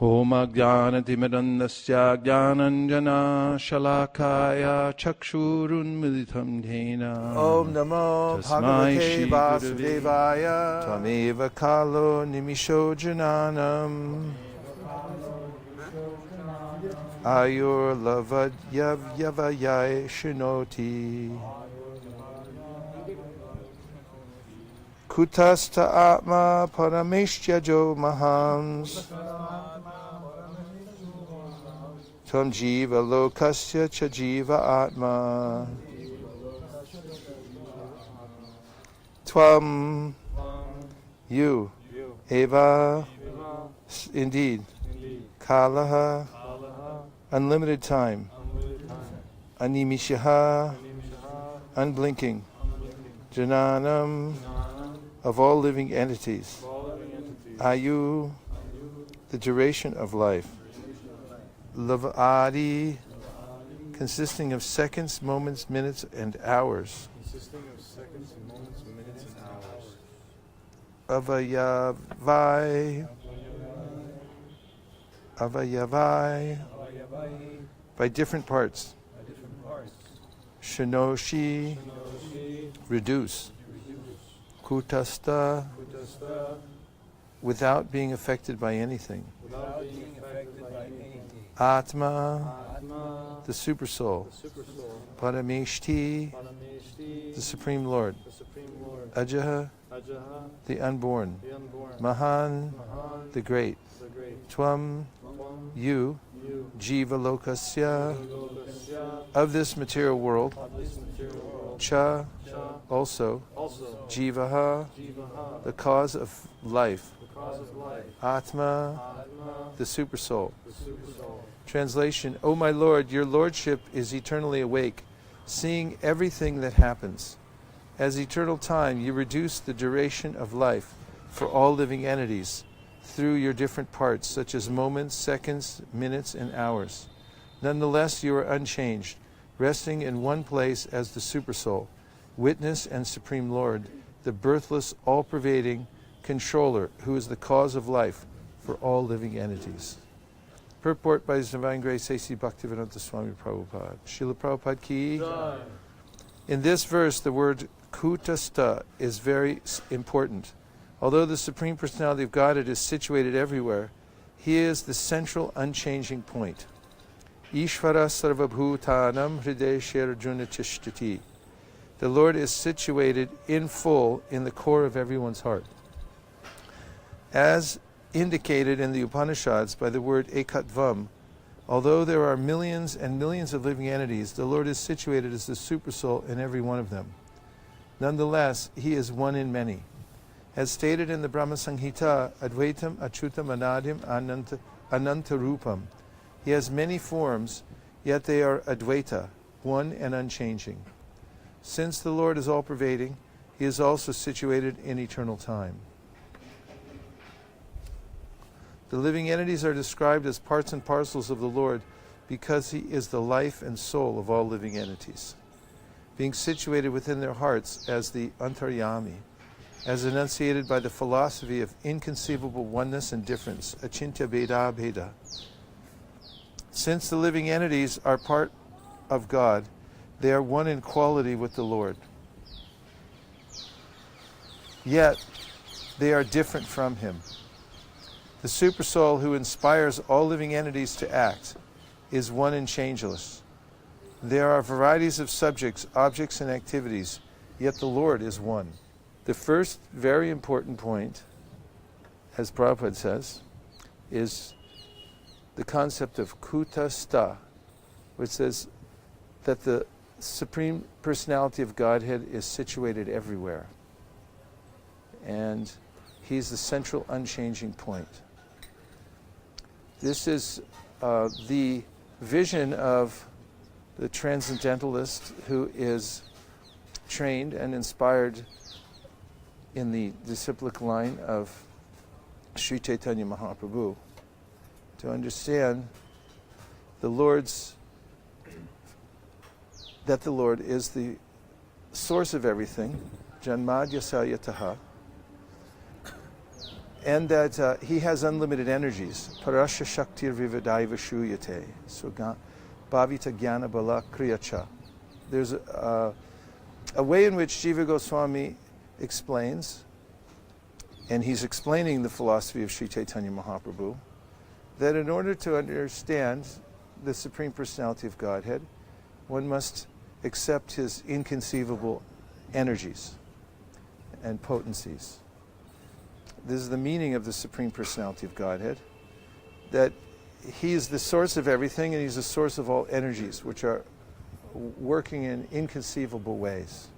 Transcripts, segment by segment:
Om Ajnanatimirandasya Jnananjana Shalakaya Chakshurunmilitam Dhena Om Namo Bhagavate Vasudevaya Tvameva Kalo Nimisho Jananam Ayur Lavad Yavayai Shinoti Kutasta Atma Parameshtyajo Mahams Tvam Jiva Lokasya Chajiva Atma Tvam You Eva Indeed Kalaha Unlimited time Animishaha Unblinking Jananam of all living entities Ayu the duration of life Lavadi consisting of seconds, moments, minutes, and hours Avayavai by different parts Shinoshi reduce Kutasta without being affected by anything Atma the super soul Parameshti the Supreme Lord Ajaha the unborn Mahan the great Tvam you Jiva Lokasya of this material world Cha also Jivaha the cause of life Atma the super soul. Translation: O my Lord, your lordship is eternally awake, seeing everything that happens. As eternal time, you reduce the duration of life for all living entities through your different parts, such as moments, seconds, minutes, and hours. Nonetheless, you are unchanged, resting in one place as the Supersoul, Witness and Supreme Lord, the birthless, all-pervading controller who is the cause of life for all living entities. Purport by His Divine Grace A.C. Bhaktivedanta Swami Prabhupada. Srila Prabhupada ki. In this verse, the word kutastha is very important. Although the Supreme Personality of Godhead is situated everywhere, He is the central unchanging point. Ishvara sarvabhutanam hridaya arjuna tishtati. The Lord is situated in full in the core of everyone's heart. As indicated in the Upanishads by the word ekatvam, although there are millions and millions of living entities, the Lord is situated as the Supersoul in every one of them. Nonetheless, He is one in many. As stated in the Brahma Samhita, Advaitam Achutam Anadim Ananta Rupam. He has many forms, yet they are Advaita, one and unchanging. Since the Lord is all-pervading, He is also situated in eternal time. The living entities are described as parts and parcels of the Lord because He is the life and soul of all living entities, being situated within their hearts as the Antaryami, as enunciated by the philosophy of inconceivable oneness and difference, Achintya Bheda Bheda. Since the living entities are part of God, they are one in quality with the Lord. Yet, they are different from Him. The Supersoul who inspires all living entities to act is one and changeless. There are varieties of subjects, objects, and activities, yet the Lord is one. The first very important point, as Prabhupada says, is the concept of kutastha, which says that the Supreme Personality of Godhead is situated everywhere. And He's the central unchanging point. This is the vision of the transcendentalist who is trained and inspired in the disciplic line of Sri Chaitanya Mahaprabhu to understand the Lord's that the Lord is the source of everything, Janmadya Saryataha, and that he has unlimited energies. Parasya Shaktir Vivadaiva Shuyate. So Bhavita Jnana Bala Kriyacha. There's a way in which Jiva Goswami explains, and he's explaining the philosophy of Sri Chaitanya Mahaprabhu, that in order to understand the Supreme Personality of Godhead, one must accept his inconceivable energies and potencies. This is the meaning of the Supreme Personality of Godhead, that he is the source of everything and he's the source of all energies, which are working in inconceivable ways.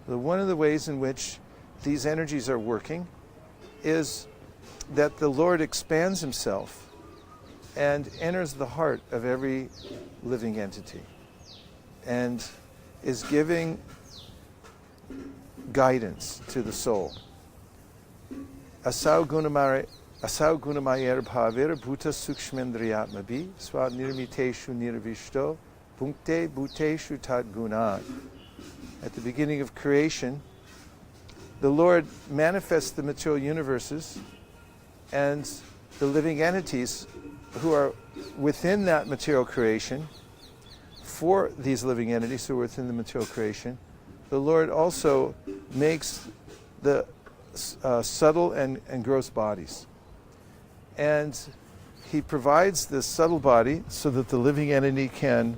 One of the ways in which these energies are working is that the Lord expands himself and enters the heart of every living entity and is giving guidance to the soul. Asau gunamayer bhavir bhuta sukshmendriyatmabi swa nirmiteshu nirvishto punkte bhuteshu tad gunat. At the beginning of creation, the Lord manifests the material universes and the living entities who are within that material creation. For these living entities who are within the material creation, the Lord also makes the subtle and gross bodies. And he provides this subtle body so that the living entity can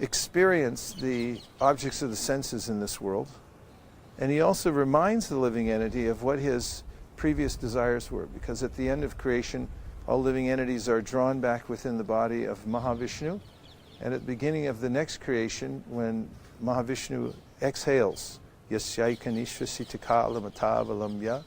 experience the objects of the senses in this world. And he also reminds the living entity of what his previous desires were, because at the end of creation, all living entities are drawn back within the body of Mahavishnu. And at the beginning of the next creation, when Mahavishnu exhales, Yasyaika nishvasitakala matavalamya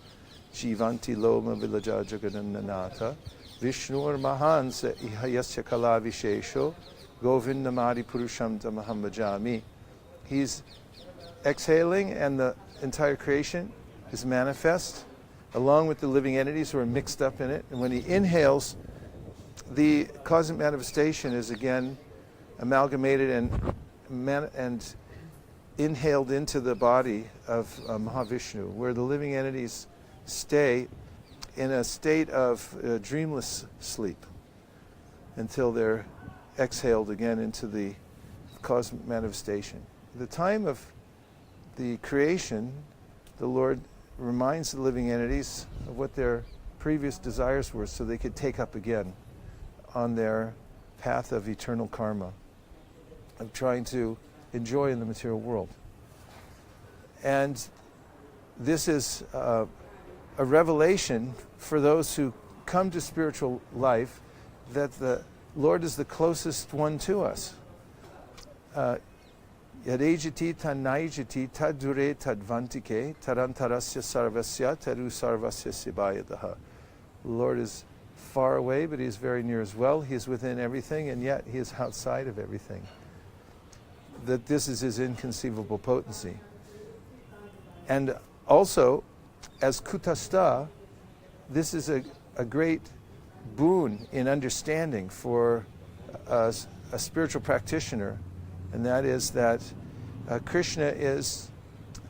jivanti loma vilaja jagadananata Vishnur mahansa ihayasya kala vishesho govindamadi purusham tamaham bhajami. He's exhaling and the entire creation is manifest along with the living entities who are mixed up in it. And when he inhales, the cosmic manifestation is again amalgamated and inhaled into the body of Mahavishnu, where the living entities stay in a state of dreamless sleep until they're exhaled again into the cosmic manifestation. At the time of the creation, the Lord reminds the living entities of what their previous desires were so they could take up again on their path of eternal karma, of trying to enjoy in the material world. And this is a revelation for those who come to spiritual life, that the Lord is the closest one to us. Yadejati tanaijati tadure tadvantike tarantarasya sarvasya taru sarvasya sibayadaha. The Lord is far away, but he is very near as well. He is within everything, and yet he is outside of everything. That this is his inconceivable potency. And also, as Kutastha, this is a great boon in understanding for a spiritual practitioner, and that is that Krishna is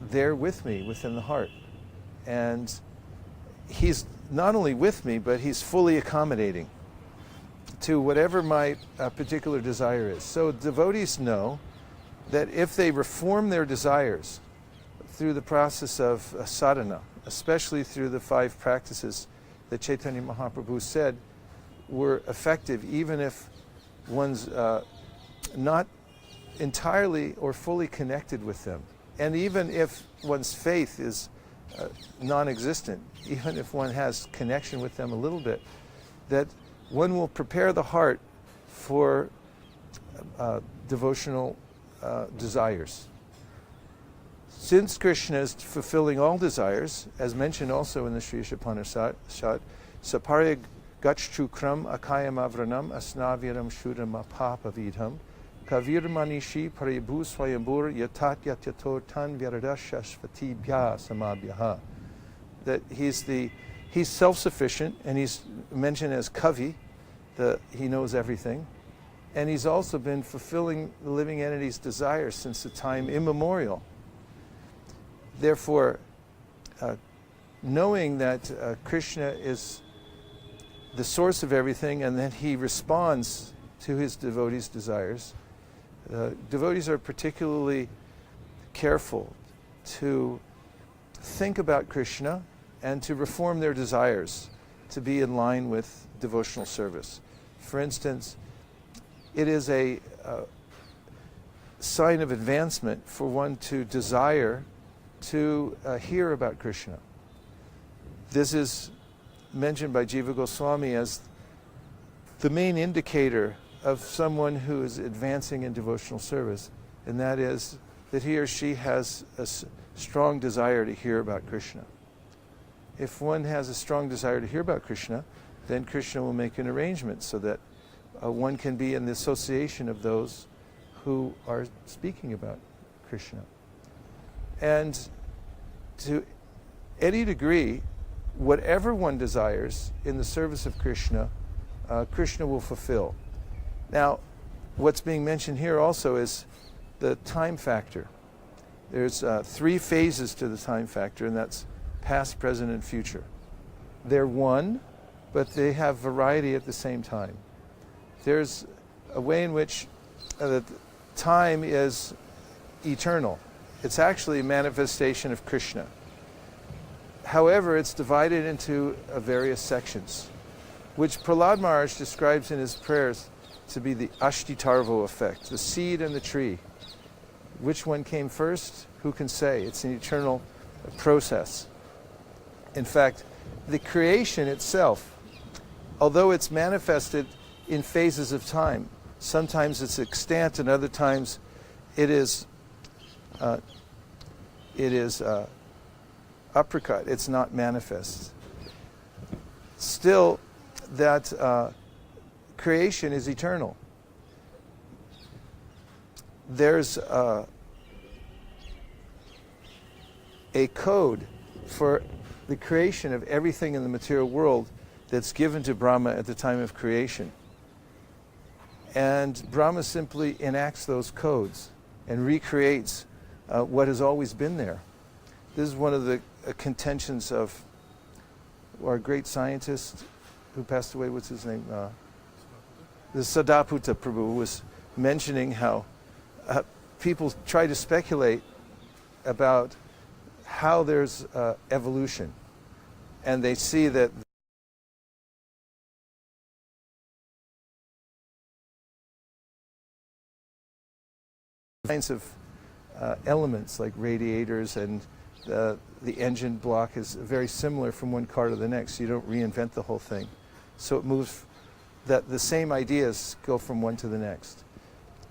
there with me within the heart. And he's not only with me, but he's fully accommodating to whatever my particular desire is. So devotees know that if they reform their desires through the process of sadhana, especially through the 5 practices that Chaitanya Mahaprabhu said were effective even if one's not entirely or fully connected with them, and even if one's faith is non-existent, even if one has connection with them a little bit, that one will prepare the heart for devotional desires. Since Krishna is fulfilling all desires, as mentioned also in the Sri Upanishad, Saparya Gachchukram Akayam Avranam Asnavyaram Shuddham Apapavidham Kavirmanishi Paribhu Swayambur Yatat Yatyator Tan Vyaradashashvati Bhya Samabhyaha. That he's self-sufficient, and he's mentioned as Kavi, he knows everything. And he's also been fulfilling the living entity's desires since the time immemorial. Therefore, knowing that Krishna is the source of everything and that he responds to his devotees' desires, devotees are particularly careful to think about Krishna and to reform their desires to be in line with devotional service. For instance, it is a sign of advancement for one to desire to hear about Krishna. This is mentioned by Jiva Goswami as the main indicator of someone who is advancing in devotional service, and that is that he or she has a strong desire to hear about Krishna. If one has a strong desire to hear about Krishna, then Krishna will make an arrangement so that one can be in the association of those who are speaking about Krishna. And to any degree, whatever one desires in the service of Krishna, Krishna will fulfill. Now, what's being mentioned here also is the time factor. There's 3 phases to the time factor, and that's past, present, and future. They're one, but they have variety at the same time. There's a way in which time is eternal. It's actually a manifestation of Krishna. However, it's divided into various sections, which Prahlad Maharaj describes in his prayers to be the Ashtitarvo effect, the seed and the tree. Which one came first? Who can say? It's an eternal process. In fact, the creation itself, although it's manifested in phases of time, sometimes it's extant and other times it is uppercut. It's not manifest. Still, that creation is eternal. There's a code for the creation of everything in the material world that's given to Brahma at the time of creation. And Brahma simply enacts those codes and recreates what has always been there. This is one of the contentions of our great scientist who passed away. What's his name? The Sadaputa Prabhu was mentioning how people try to speculate about how there's evolution, and they see that kinds of elements like radiators and the engine block is very similar from one car to the next. You don't reinvent the whole thing. So it moves, that the same ideas go from one to the next.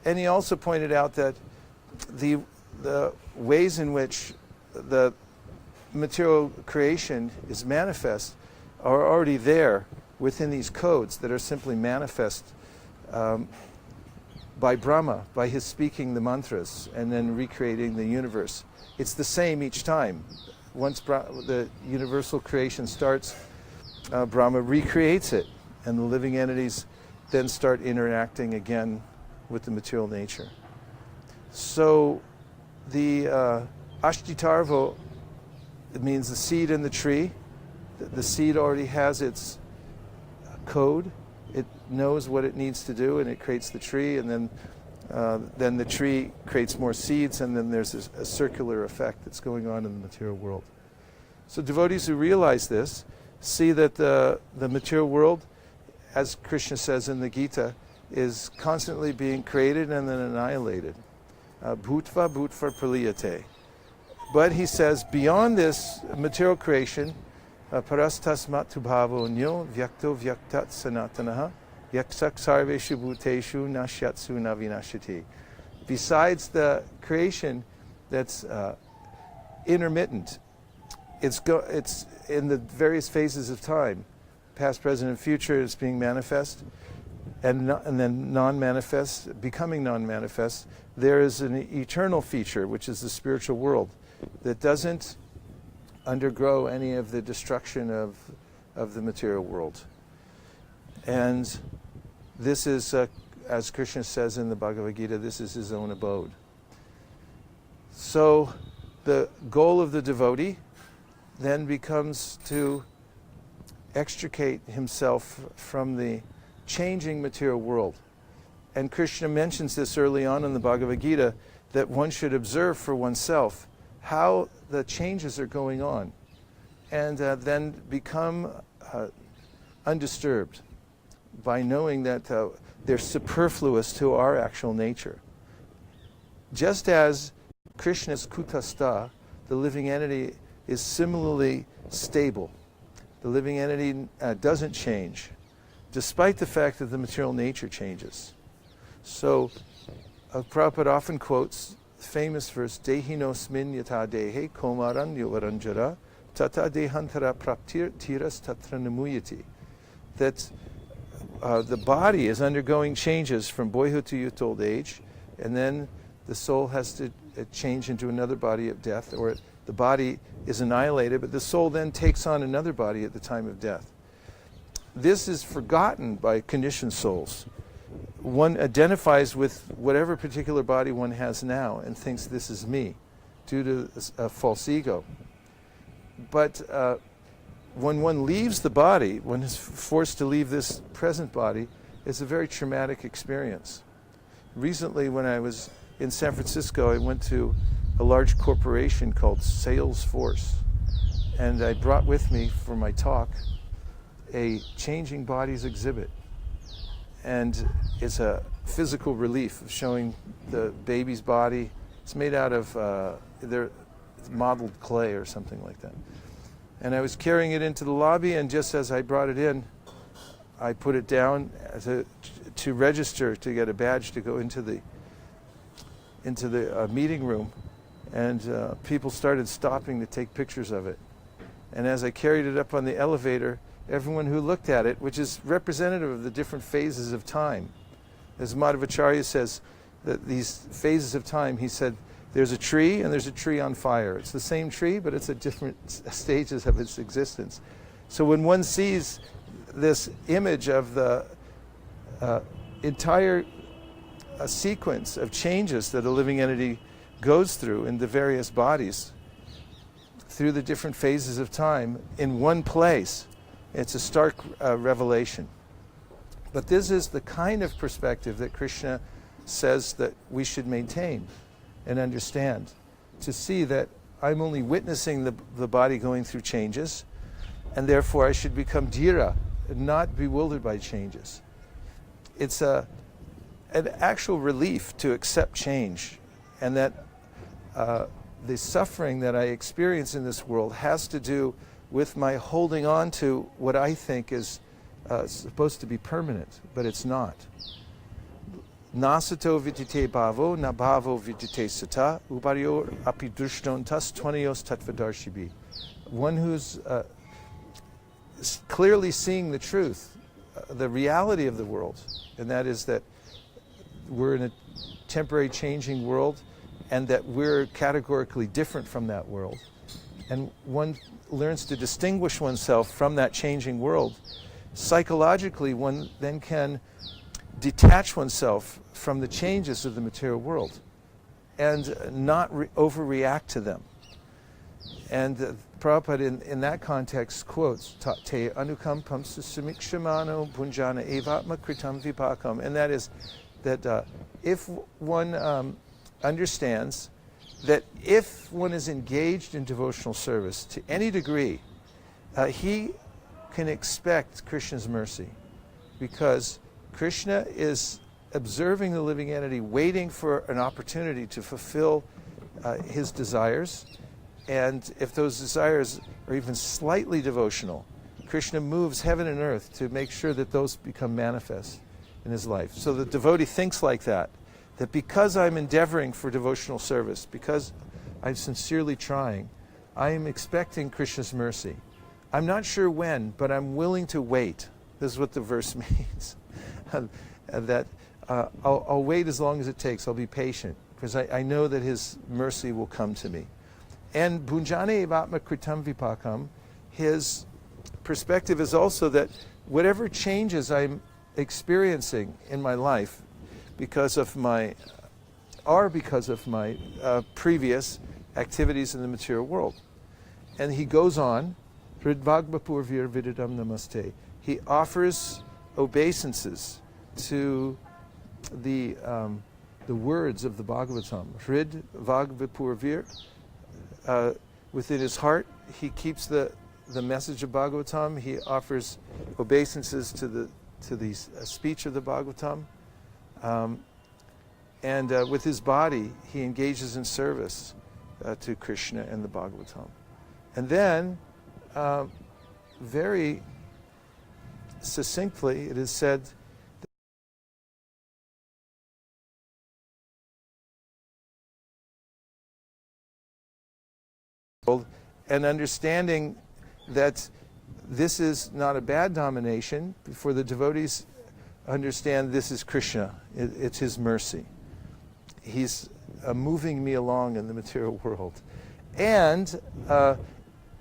And he also pointed out that the ways in which the material creation is manifest are already there within these codes that are simply manifest by Brahma, by his speaking the mantras and then recreating the universe. It's the same each time. Once the universal creation starts, Brahma recreates it, and the living entities then start interacting again with the material nature. So the Ashtitarvo, it means the seed in the tree. The seed already has its code. It knows what it needs to do, and it creates the tree, and then the tree creates more seeds, and then there's a circular effect that's going on in the material world. So devotees who realize this see that the material world, as Krishna says in the Gita, is constantly being created and then annihilated. Bhutva bhutva praliyate. But he says, beyond this material creation, parastasmat tubhavo nyo vyakto vyaktat sanatanaha yaksak sarveshu bhuteshu nashyatsu navinashati. Besides the creation that's intermittent, it's in the various phases of time, past, present, and future, is being manifest, and then non-manifest, becoming non-manifest. There is an eternal feature, which is the spiritual world, that doesn't undergo any of the destruction of the material world. And this is, as Krishna says in the Bhagavad Gita, this is his own abode. So the goal of the devotee then becomes to extricate himself from the changing material world. And Krishna mentions this early on in the Bhagavad Gita, that one should observe for oneself how the changes are going on, and then become undisturbed by knowing that they're superfluous to our actual nature. Just as Krishna's kutastha, the living entity, is similarly stable. The living entity doesn't change, despite the fact that the material nature changes. So Prabhupada often quotes the famous verse, Dehinosmin yata dehe komaran yuvaranjara tata dehantara praptir tiras tatra namuyati. That the body is undergoing changes from boyhood to youth to old age, and then the soul has to change into another body of death, or the body is annihilated, but the soul then takes on another body at the time of death. This is forgotten by conditioned souls. One identifies with whatever particular body one has now and thinks this is me, due to a false ego. But when one leaves the body, one is forced to leave this present body, it's a very traumatic experience. Recently, when I was in San Francisco, I went to a large corporation called Salesforce, and I brought with me for my talk a changing bodies exhibit. And it's a physical relief of showing the baby's body. It's made out of modeled clay or something like that. And I was carrying it into the lobby, and just as I brought it in, I put it down to register to get a badge to go into the meeting room, and people started stopping to take pictures of it. And as I carried it up on the elevator, everyone who looked at it, which is representative of the different phases of time. As Madhvacharya says, that these phases of time, he said, there's a tree and there's a tree on fire. It's the same tree, but it's at different stages of its existence. So when one sees this image of the entire sequence of changes that a living entity goes through in the various bodies, through the different phases of time, in one place, it's a stark revelation. But this is the kind of perspective that Krishna says that we should maintain and understand, to see that I'm only witnessing the body going through changes, and therefore I should become dhira, not bewildered by changes. It's an actual relief to accept change, and that the suffering that I experience in this world has to do with my holding on to what I think is supposed to be permanent, but it's not. Nasato vidite bhavo, na bhavo vidite sata, ubaryor api drishtontas tvanios tattvadarshibhi. One who's clearly seeing the truth, the reality of the world, and that is that we're in a temporary changing world, and that we're categorically different from that world. And one learns to distinguish oneself from that changing world. Psychologically, one then can detach oneself from the changes of the material world and not overreact to them. And Prabhupada in that context quotes, Te anukampam sumikshamano punjana evatma kritam vipakam. And that is that if one understands that if one is engaged in devotional service to any degree, he can expect Krishna's mercy, because Krishna is observing the living entity, waiting for an opportunity to fulfill his desires. And if those desires are even slightly devotional, Krishna moves heaven and earth to make sure that those become manifest in his life. So the devotee thinks like that because I'm endeavoring for devotional service, because I'm sincerely trying, I am expecting Krishna's mercy. I'm not sure when, but I'm willing to wait. This is what the verse means. That I'll wait as long as it takes. I'll be patient, because I know that his mercy will come to me. And Bhunjane evatma kritam vipakam, his perspective is also that whatever changes I'm experiencing in my life because of my previous activities in the material world. and he goes on, Hridvagbapurvir Vididam Namaste. He offers obeisances to the words of the Bhagavatam. Hridvagbapurvir. Within his heart, he keeps the message of Bhagavatam. He offers obeisances to the speech of the Bhagavatam. And with his body, he engages in service to Krishna and the Bhagavatam. And then, very succinctly, it is said, and understanding that this is not a bad domination, for the devotees understand this is Krishna, it's his mercy. He's moving me along in the material world. And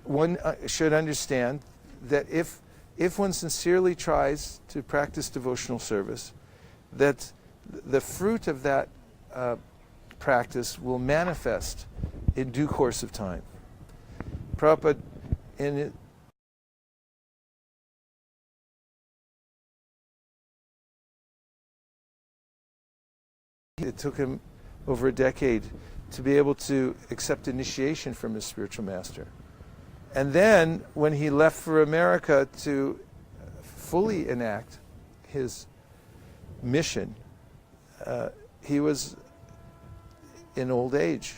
one should understand that if one sincerely tries to practice devotional service, that the fruit of that practice will manifest in due course of time. Prabhupada, it took him over a decade to be able to accept initiation from his spiritual master. And then, when he left for America to fully enact his mission, he was in old age.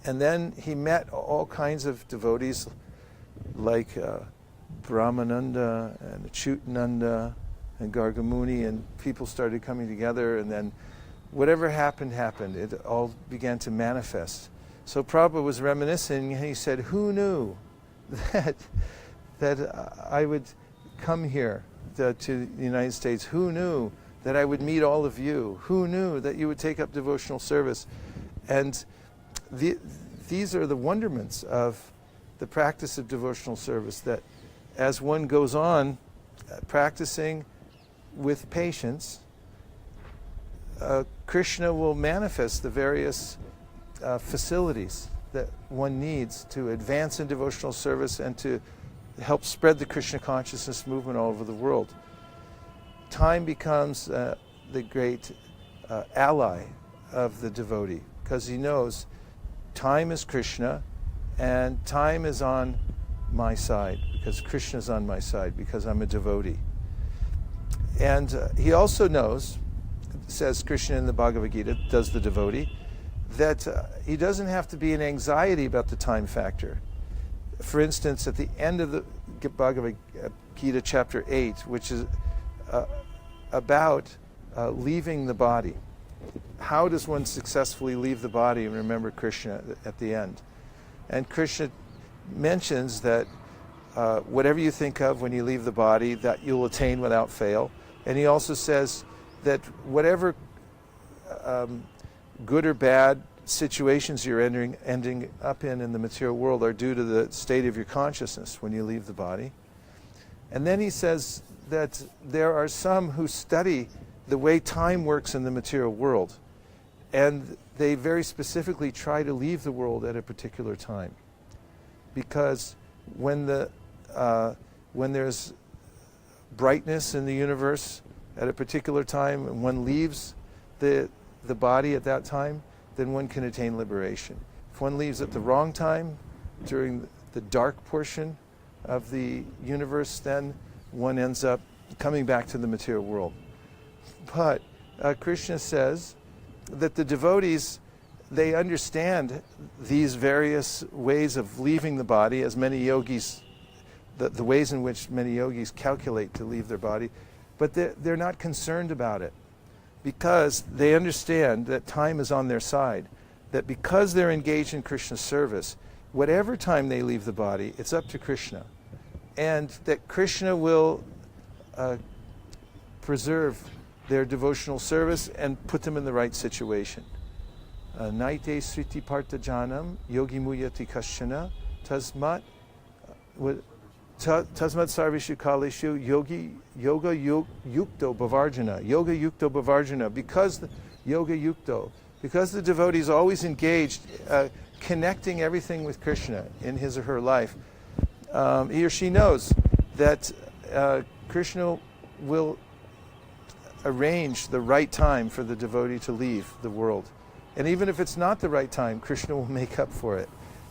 And then he met all kinds of devotees like Brahmananda and Achyutananda and Gargamuni, and people started coming together, and then whatever happened. It all began to manifest. So Prabhupada was reminiscing, and he said, who knew that I would come here to the United States? Who knew that I would meet all of you? Who knew that you would take up devotional service? And these are the wonderments of the practice of devotional service, that as one goes on practicing with patience, Krishna will manifest the various facilities that one needs to advance in devotional service and to help spread the Krishna consciousness movement all over the world. Time becomes the great ally of the devotee, because he knows time is Krishna, and time is on my side, because Krishna is on my side, because I'm a devotee. And he also knows, says Krishna in the Bhagavad Gita, does the devotee, that he doesn't have to be in anxiety about the time factor. For instance, at the end of the Bhagavad Gita chapter 8, which is about leaving the body. How does one successfully leave the body and remember Krishna at the end? And Krishna mentions that whatever you think of when you leave the body, that you'll attain without fail. And he also says that whatever good or bad situations you're ending up in the material world are due to the state of your consciousness when you leave the body. And then he says that there are some who study the way time works in the material world, and they very specifically try to leave the world at a particular time, because when there's brightness in the universe at a particular time, and one leaves the body at that time, then one can attain liberation. If one leaves at the wrong time, during the dark portion of the universe, then one ends up coming back to the material world. But Krishna says that the devotees, they understand these various ways of leaving the body, as many yogis, the ways in which many yogis calculate to leave their body, but they're not concerned about it, because they understand that time is on their side, that because they're engaged in Krishna's service, whatever time they leave the body, it's up to Krishna, and that Krishna will preserve their devotional service and put them in the right situation. Naite sriti parta janam yogi muyati kashana tasmat sarvishu kalishu yoga yukto bhavarjana. Because the yoga yukto, because the devotee is always engaged, connecting everything with Krishna in his or her life, he or she knows that Krishna will arrange the right time for the devotee to leave the world. And even if it's not the right time, Krishna will make up for it.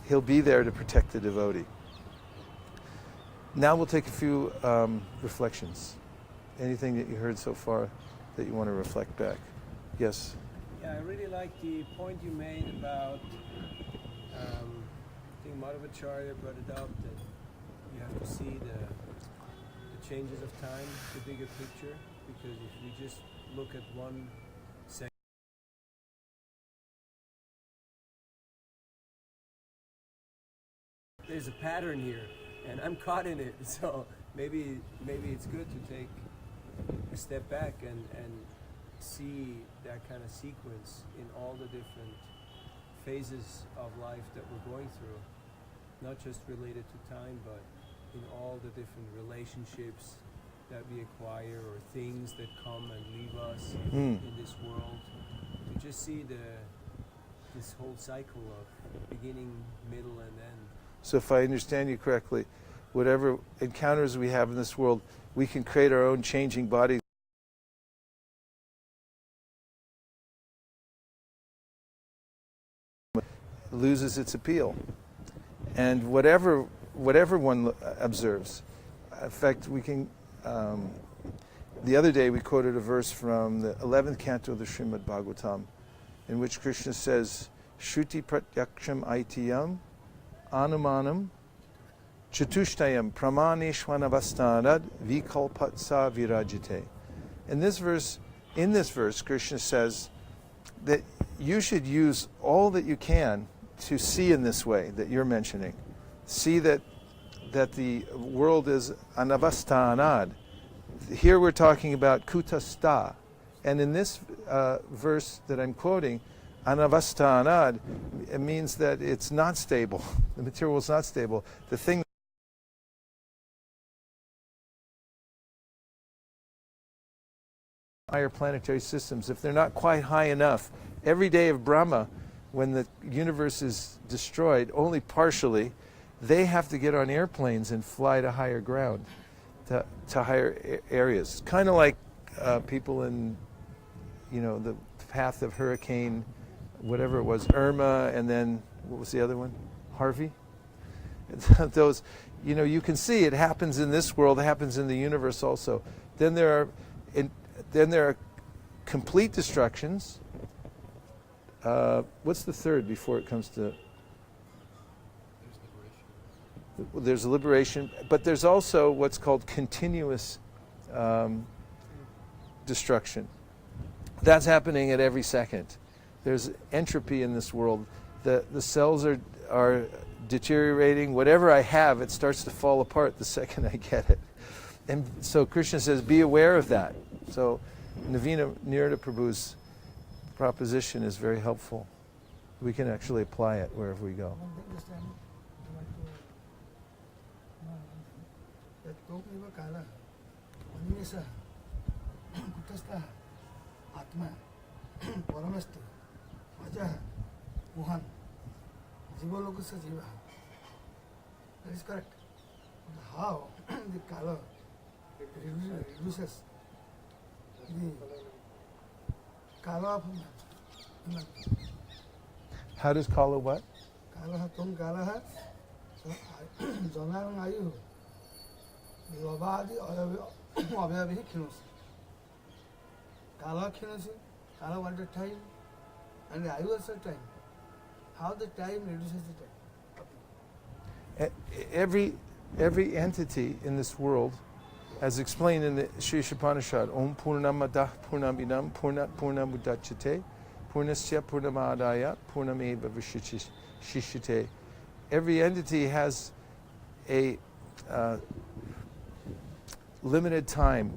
He'll be there to protect the devotee. Now we'll take a few reflections. Anything that you heard so far that you want to reflect back? Yes? Yeah, I really like the point you made about, I think Madhavacharya brought it up, that you have to see the changes of time, the bigger picture, because if we just look at one second, there's a pattern here, and I'm caught in it, so maybe it's good to take a step back and see that kind of sequence in all the different phases of life that we're going through, not just related to time, but in all the different relationships that we acquire or things that come and leave us in this world, to just see this whole cycle of beginning, middle, and end. So if I understand you correctly, whatever encounters we have in this world, we can create our own changing body. Loses its appeal. And whatever one observes, in fact, we can, the other day we quoted a verse from the 11th canto of the Srimad Bhagavatam, in which Krishna says, Shruti pratyaksham aitiyam anumanam chatushtayam pramaneshvanavastanad vikalpatsa virajite. In this verse, Krishna says that you should use all that you can to see in this way that you're mentioning. See that the world is anavastanad. Here we're talking about kutasta. And in this verse that I'm quoting, anavastanad, it means that it's not stable. The material is not stable. The thing higher planetary systems, if they're not quite high enough, every day of Brahma, when the universe is destroyed, only partially, they have to get on airplanes and fly to higher ground, to higher areas. Kind of like people in, the path of hurricane, whatever it was, Irma, and then, what was the other one? Harvey? Those, you can see it happens in this world, it happens in the universe also. Then there are complete destructions. What's the third before it comes to? There's liberation, but there's also what's called continuous destruction. That's happening at every second. There's entropy in this world. The cells are deteriorating. Whatever I have, it starts to fall apart the second I get it. And so Krishna says, be aware of that. So Navina Nirada Prabhu's proposition is very helpful. We can actually apply it wherever we go. That is correct. How the color reduces the color of human. How does kala what? Kala tum kala hai. Janarang ayu. Lobadi avyavi khinos. Kala khinos. Kala what the time and the ayu also time. How the time reduces the time. Every entity in this world, as explained in the Sri Upanishad, Om Purnamadah Purnamidam Purnat Purnamudachyate Purnasya Purnamadaya Purnameva Vishishyate. Every entity has a limited time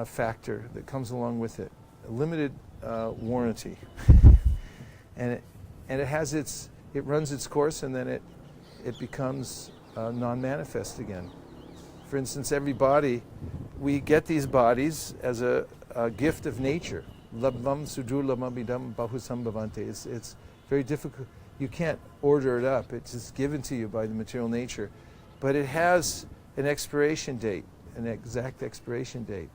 factor that comes along with it, a limited warranty, and it runs its course, and then it becomes non-manifest again. For instance, every body, we get these bodies as a gift of nature. Labvam sudurlamabidam bahusambhavante. It's very difficult. You can't order it up. It's just given to you by the material nature. But it has an expiration date, an exact expiration date.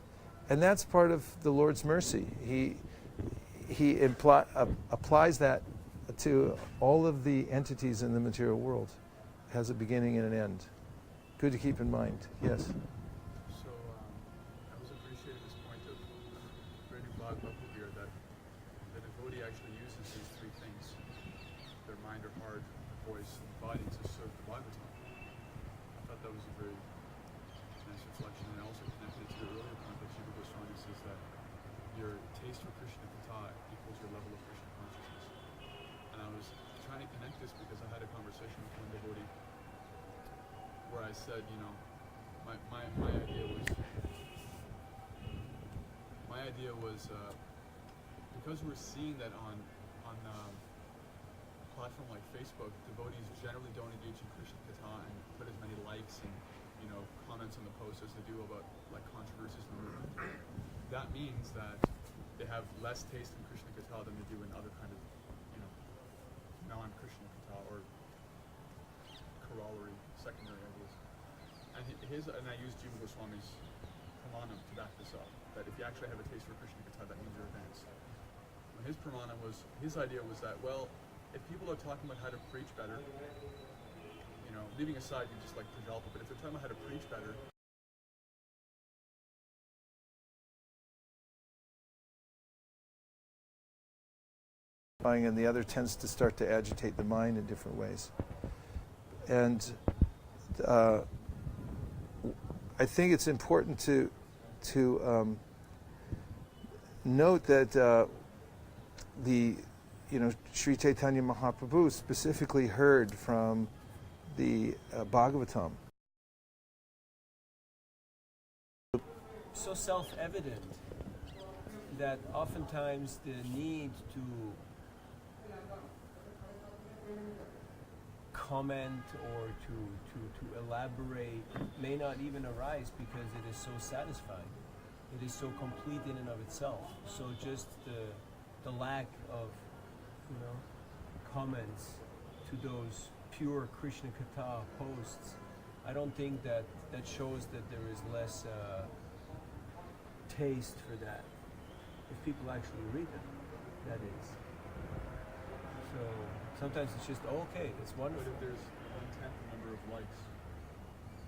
And that's part of the Lord's mercy. He applies that to all of the entities in the material world. It has a beginning and an end. Good to keep in mind. Yes? So I was appreciating this point of Brady Bhagavad here that the devotee actually uses these three things, their mind or heart, voice, and body, to serve the Bhagavatam. I thought that was a very nice reflection, and also connected to the earlier point that Jiva Goswami says that your taste for Krishna Katha equals your level of Krishna consciousness. And I was trying to connect this because I had a conversation with one devotee where I said, you know, my idea was because we're seeing that on a platform like Facebook, devotees generally don't engage in Krishna Katha and put as many likes and comments on the posts as they do about like controversies in the movement. That means that they have less taste in Krishna Katha than they do in other kind of non-Krishna Katha or corollary, secondary ideas. And I used Jiva Goswami's pramanam to back this up, that if you actually have a taste for Krishna Katha, that means you're advanced. And his idea was that, well, if people are talking about how to preach better, leaving aside you just like Prajalpa, but if they're talking about how to preach better, and the other tends to start to agitate the mind in different ways. And I think it's important to note that Sri Chaitanya Mahaprabhu specifically heard from the Bhagavatam. So self-evident that oftentimes the need to comment or to elaborate may not even arise because it is so satisfying. It is so complete in and of itself. So just the lack of comments to those pure Krishna Katha posts, I don't think that shows that there is less taste for that. If people actually read them, that is. So sometimes it's just, okay, it's wonderful. but if there's 1/10 the number of likes,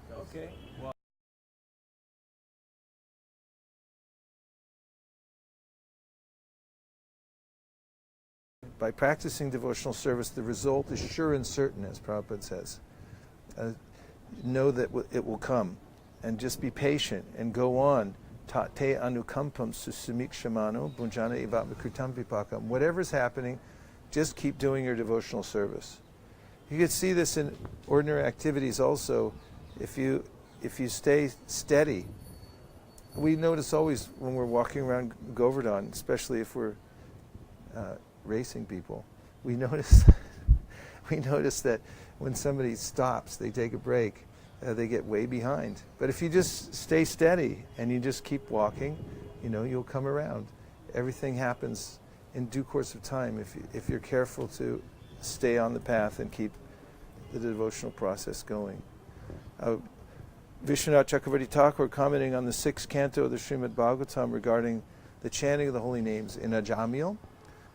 that's Okay, well. By practicing devotional service, the result is sure and certain, as Prabhupada says. Know that it will come, and just be patient and go on. Te anukampam susamikshamano bunjana evatmakritam vipakam. Whatever's happening, just keep doing your devotional service. You can see this in ordinary activities also. If you stay steady, we notice always when we're walking around Govardhana, especially if we're racing people, we notice that when somebody stops, they take a break, they get way behind. But if you just stay steady and you just keep walking, you'll come around. Everything happens in due course of time if you're careful to stay on the path and keep the devotional process going. Vishwanath Chakravarti Thakur, commenting on the 6th canto of the Srimad Bhagavatam regarding the chanting of the holy names in Ajamil,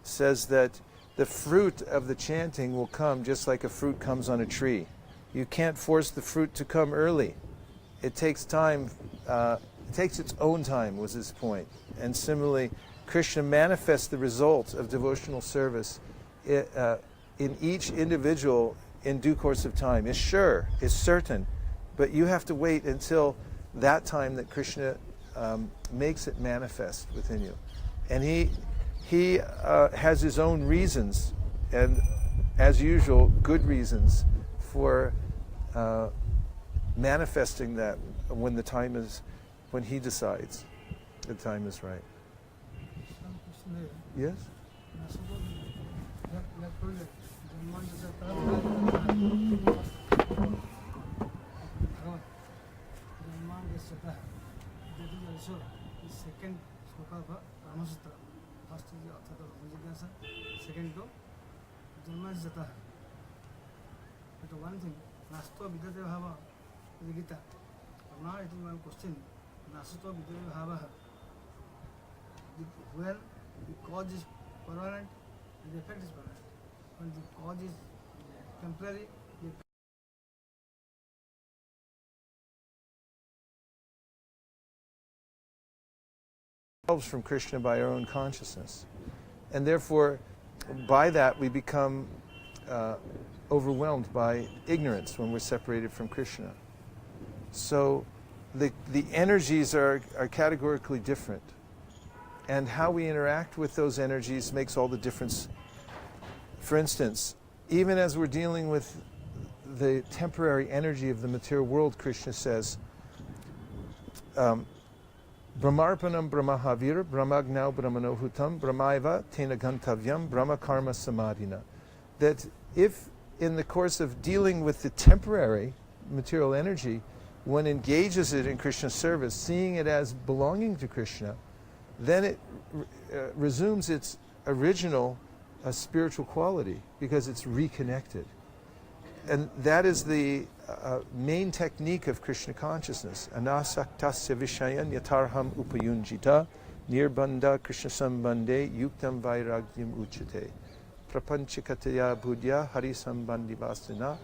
says that the fruit of the chanting will come just like a fruit comes on a tree. You can't force the fruit to come early. It takes time. It takes its own time, was his point. And similarly, Krishna manifests the result of devotional service in each individual in due course of time. It's sure, it's certain, but you have to wait until that time that Krishna makes it manifest within you. And he has his own reasons, and as usual, good reasons for manifesting that when he decides the time is right. Yes? Second sloka of Ramasutra. First is Athata Ramajigasa, second to Janmajata. But one thing, Nasto Vidate Bhava is the Gita. But now it is one question. Nasto Vidate Bhava. When the cause is permanent, the effect is permanent. When the cause is temporary, the from Krishna by our own consciousness. And therefore, by that we become overwhelmed by ignorance when we're separated from Krishna. So the energies are categorically different. And how we interact with those energies makes all the difference. For instance, even as we're dealing with the temporary energy of the material world, Krishna says, Brahmarpanam Brahmahavir, Brahmagnau Brahmanohutam, Brahmaiva Tena Gantavyam, Brahma Karma Samadhina. That if in the course of dealing with the temporary material energy, one engages it in Krishna's service, seeing it as belonging to Krishna, then it resumes its original spiritual quality because it's reconnected. And that is the main technique of Krishna consciousness. Anasaktasya vishayan yatarham upayunjita nirbandha Krishna sambandhe yuktam vairagyam uchate prapanchikataya budya hari sambandhi vasana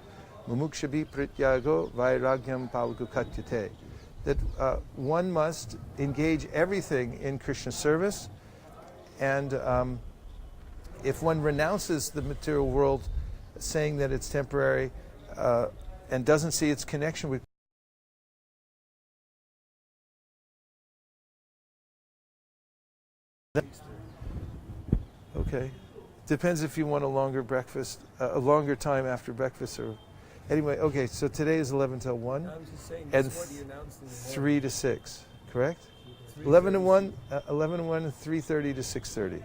mumukshabi prityago vairagyam palgukatyate. That one must engage everything in Krishna's service, and if one renounces the material world, saying that it's temporary, and doesn't see its connection with okay, depends if you want a longer breakfast, a longer time after breakfast, or anyway. Okay, so today is 11 till 1, I was just saying, and this is what you announced in the 3 to 6, correct? 11 to 1, 11 to 1, and 3:30 to 6:30.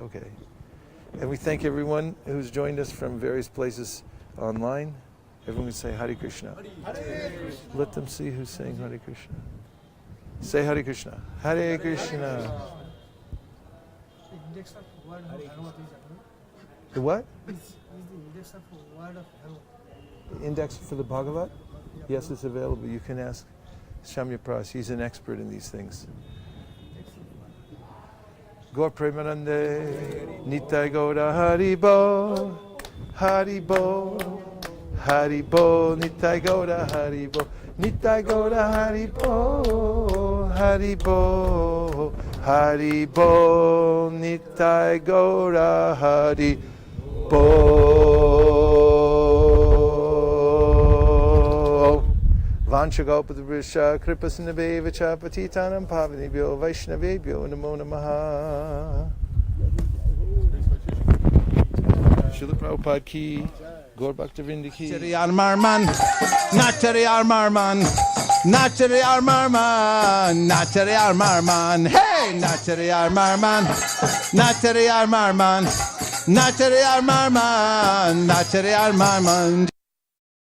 Okay. And we thank everyone who's joined us from various places online. Everyone would say Hare Krishna. Let them see who's saying Hare Krishna. Say Hare Krishna. Hare Krishna. The index of word of Bhagavad is The what? the index of word of Bhagavad. The index for the Bhagavad? Yes, it's available. You can ask Shamya Pras. He's an expert in these things. Gaur Premanande, Nitai Gaura Haribo, Haribo, Haribo, Nitai Gaura Haribo, Nitai Gaura Haribo, Haribo, Haribo, Nitai Gaura Haribo. Vanchagopadvrisha Kripasinabhevacha Patitanam Pavanibhyo Vaishnavebhyo Namo Namaha. Srila Prabhupada ki, Gaur Bhaktavinda ki. Nachariyar Marman, Nachariyar Marman, Nachariyar Marman, Nachariyar Marman, hey, Nachariyar Marman, Nachariyar Marman, Nachariyar Marman, Nachariyar Marman.